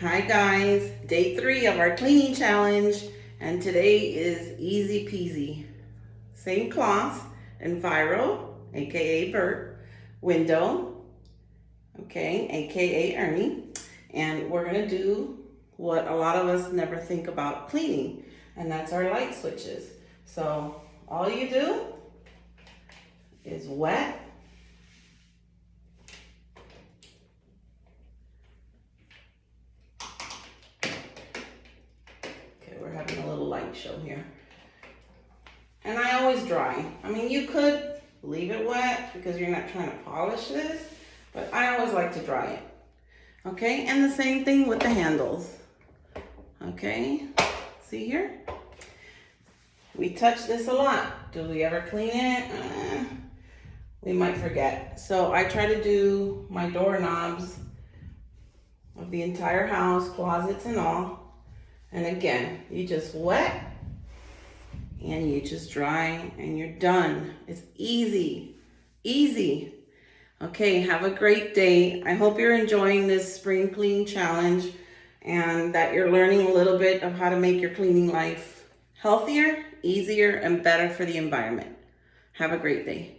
Hi guys, day 3 of our cleaning challenge, and today is easy peasy. Same cloth, Enviro, aka Bert, window, okay, aka Ernie, and we're gonna do what a lot of us never think about cleaning, and that's our light switches. So all you do is wet. Okay, we're having a little light show here. And I always dry. I mean, you could leave it wet because you're not trying to polish this, but I always like to dry it. Okay, and the same thing with the handles. Okay, see here? We touch this a lot. Do we ever clean it? We might forget. So I try to do my doorknobs of the entire house, closets and all. And again, you just wet and you just dry and you're done. It's easy, easy. Okay, have a great day. I hope you're enjoying this spring clean challenge and that you're learning a little bit of how to make your cleaning life healthier, easier, and better for the environment. Have a great day.